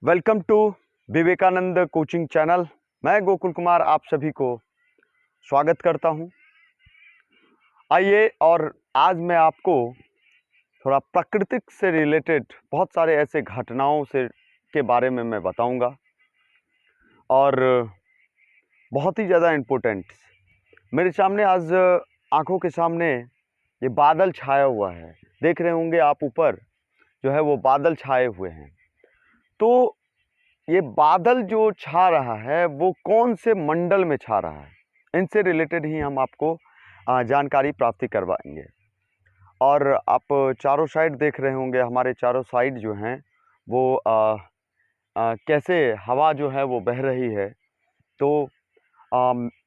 Welcome to Vivekananda coaching channel. मैं गोकुल कुमार आप सभी को स्वागत करता हूं। आइए और आज मैं आपको थोड़ा प्राकृतिक से रिलेटेड बहुत सारे ऐसे घटनाओं से के बारे में मैं बताऊंगा और बहुत ही ज़्यादा इम्पोर्टेंट। मेरे सामने आज आंखों के सामने ये बादल छाया हुआ है, देख रहे होंगे आप, ऊपर जो है वो बादल छाए हुए हैं। तो ये बादल जो छा रहा है वो कौन से मंडल में छा रहा है, इनसे रिलेटेड ही हम आपको जानकारी प्राप्ति करवाएंगे। और आप चारों साइड देख रहे होंगे, हमारे चारों साइड जो हैं वो कैसे हवा जो है वो बह रही है। तो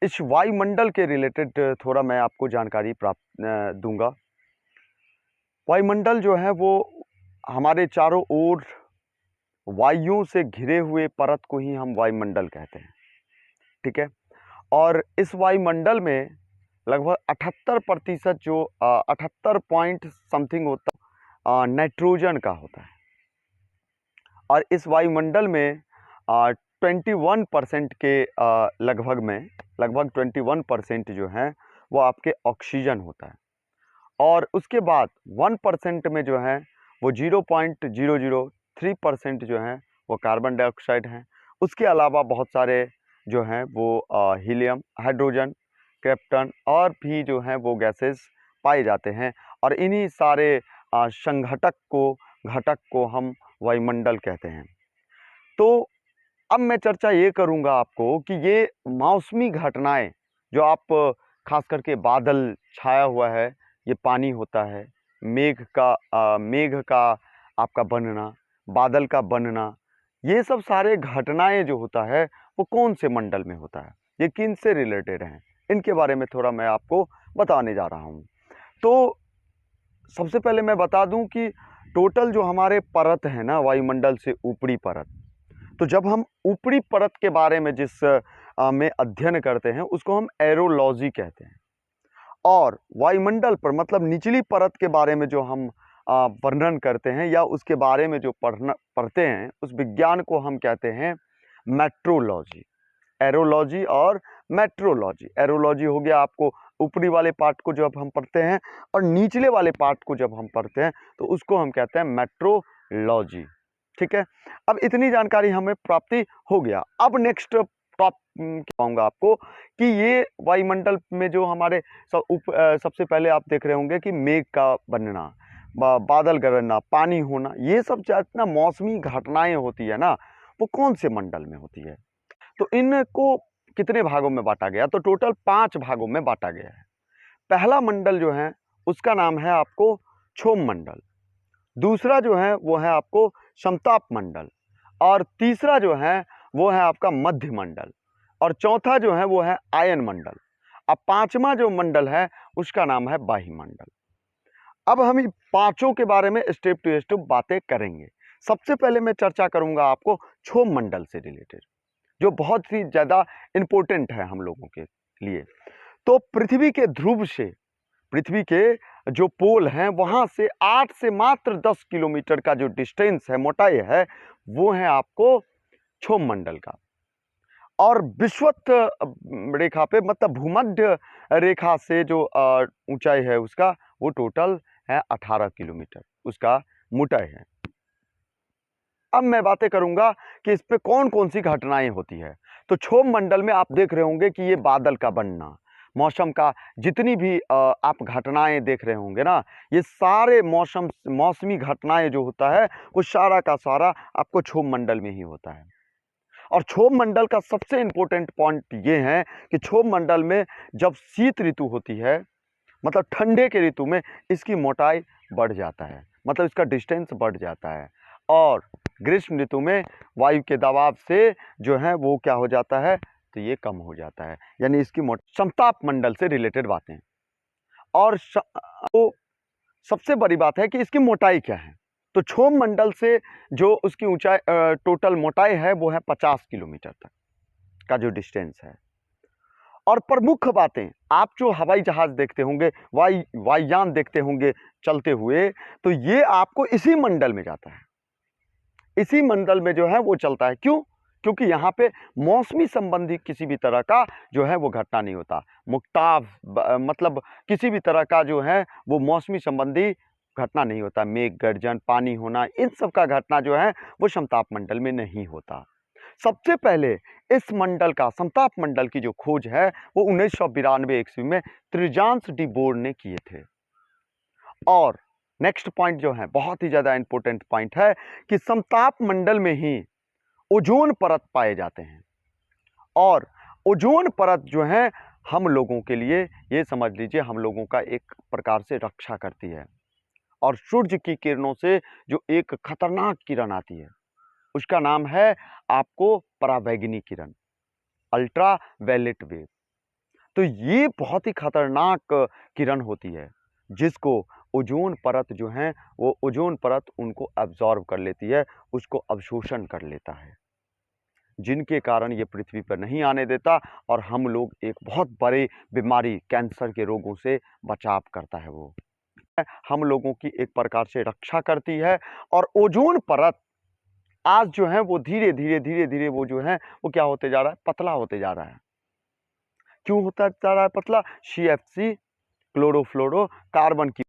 इस वायुमंडल के रिलेटेड थोड़ा मैं आपको जानकारी प्राप्त दूंगा। वायुमंडल जो है वो हमारे चारों ओर वायुओं से घिरे हुए परत को ही हम वायुमंडल कहते हैं, ठीक है। और इस वायुमंडल में लगभग 78% जो 78 पॉइंट समथिंग होता नाइट्रोजन का होता है। और इस वायुमंडल में 21% के लगभग 21% जो है वो आपके ऑक्सीजन होता है। और उसके बाद 1% में जो है वो 0.003% जो है वो कार्बन डाइऑक्साइड हैं। उसके अलावा बहुत सारे जो हैं वो हीलियम, हाइड्रोजन, क्रिप्टन और भी जो हैं वो गैसेस पाए जाते हैं। और इन्हीं सारे घटक को हम वायुमंडल कहते हैं। तो अब मैं चर्चा ये करूँगा आपको कि ये मौसमी घटनाएं जो आप खास करके बादल छाया हुआ है, ये पानी होता है, मेघ का आपका बनना, बादल का बनना, ये सब सारे घटनाएं जो होता है वो कौन से मंडल में होता है, ये किन से रिलेटेड हैं, इनके बारे में थोड़ा मैं आपको बताने जा रहा हूँ। तो सबसे पहले मैं बता दूं कि टोटल जो हमारे परत है ना वायुमंडल से ऊपरी परत, तो जब हम ऊपरी परत के बारे में में अध्ययन करते हैं उसको हम एरोलॉजी कहते हैं। और वायुमंडल पर मतलब निचली परत के बारे में जो हम वर्णन करते हैं या उसके बारे में जो पढ़ते हैं उस विज्ञान को हम कहते हैं मेट्रोलॉजी। एरोलॉजी और मेट्रोलॉजी। एरोलॉजी हो गया आपको ऊपरी वाले पार्ट को जब हम पढ़ते हैं, और निचले वाले पार्ट को जब हम पढ़ते हैं तो उसको हम कहते हैं मेट्रोलॉजी, ठीक है। अब इतनी जानकारी हमें प्राप्ति हो गया। अब नेक्स्ट टॉप कहूँगा आपको कि ये वायुमंडल में जो हमारे सबसे पहले आप देख रहे होंगे कि मेघ का बनना, बादल गरजना, पानी होना, ये सब जितना मौसमी घटनाएं होती है ना वो कौन से मंडल में होती है। तो इनको कितने भागों में बांटा गया, तो टोटल 5 भागों में बांटा गया है। पहला मंडल जो है उसका नाम है आपको क्षोभ मंडल, दूसरा जो है वो है आपको समताप मंडल, और तीसरा जो है वो है आपका मध्य मंडल, और चौथा जो है वो है आयन मंडल। अब पांचवा जो मंडल है उसका नाम है वायुमंडल। अब हम इन पांचों के बारे में स्टेप टू स्टेप बातें करेंगे। सबसे पहले मैं चर्चा करूंगा आपको क्षोभ मंडल से रिलेटेड, जो बहुत ही ज़्यादा इम्पोर्टेंट है हम लोगों के लिए। तो पृथ्वी के ध्रुव से, पृथ्वी के जो पोल हैं वहाँ से 8 से मात्र 10 किलोमीटर का जो डिस्टेंस है, मोटाई है, वो है आपको क्षोभ मंडल का। और विषुवत रेखा पे मतलब भूमध्य रेखा से जो ऊंचाई है उसका वो टोटल है 18 किलोमीटर, उसका मोटाई है। अब मैं बातें करूंगा कि इस पे कौन कौन सी घटनाएं होती है। तो क्षोभ मंडल में आप देख रहे होंगे कि ये बादल का बनना, मौसम का जितनी भी आप घटनाएं देख रहे होंगे ना, ये सारे मौसमी घटनाएं जो होता है वो सारा का सारा आपको क्षोभ मंडल में ही होता है। और क्षोभ मंडल का सबसे इंपॉर्टेंट पॉइंट ये है कि क्षोभ मंडल में जब शीत ऋतु होती है, मतलब ठंडे के ऋतु में, इसकी मोटाई बढ़ जाता है, मतलब इसका डिस्टेंस बढ़ जाता है। और ग्रीष्म ऋतु में वायु के दबाव से जो है वो क्या हो जाता है, तो ये कम हो जाता है। यानी इसकी समताप मंडल से रिलेटेड बातें। और तो सबसे बड़ी बात है कि इसकी मोटाई क्या है। तो क्षोभ मंडल से जो उसकी ऊंचाई टोटल मोटाई है वो है 50 किलोमीटर तक का जो डिस्टेंस है। और प्रमुख बातें, आप जो हवाई जहाज देखते होंगे, वायुयान देखते होंगे चलते हुए, तो ये आपको इसी मंडल में जाता है। इसी मंडल में जो है वो चलता है। क्यों? क्योंकि यहाँ पे मौसमी संबंधी किसी भी तरह का जो है वो घटना नहीं होता। मुक्ताव मतलब किसी भी तरह का जो है वो मौसमी संबंधी घटना नहीं होता। मेघ गर्जन, पानी होना, इन सब का घटना जो है वो समताप मंडल में नहीं होता। सबसे पहले इस मंडल का, समताप मंडल की जो खोज है वो 1992 ईस्वी में त्रिजांश डी बोर ने किए थे। और नेक्स्ट पॉइंट जो है बहुत ही ज्यादा इंपॉर्टेंट पॉइंट है कि समताप मंडल में ही ओजोन परत पाए जाते हैं। और ओजोन परत जो है हम लोगों के लिए, ये समझ लीजिए, हम लोगों का एक प्रकार से रक्षा करती है। और सूर्य की किरणों से जो एक खतरनाक किरण आती है उसका नाम है आपको पराबैंगनी किरण, अल्ट्रा वायलेट वेव। तो ये बहुत ही खतरनाक किरण होती है जिसको ओजोन परत जो है वो ओजोन परत उनको अब्जॉर्ब कर लेती है, उसको अवशोषण कर लेता है, जिनके कारण ये पृथ्वी पर नहीं आने देता और हम लोग एक बहुत बड़ी बीमारी, कैंसर के रोगों से बचाव करता है। वो हम लोगों की एक प्रकार से रक्षा करती है। और ओजोन परत आज जो है वो धीरे धीरे वो जो है वो क्या होते जा रहा है, पतला होते जा रहा है। क्यों होता जा रहा है पतला? CFC, क्लोरोफ्लोरो कार्बन की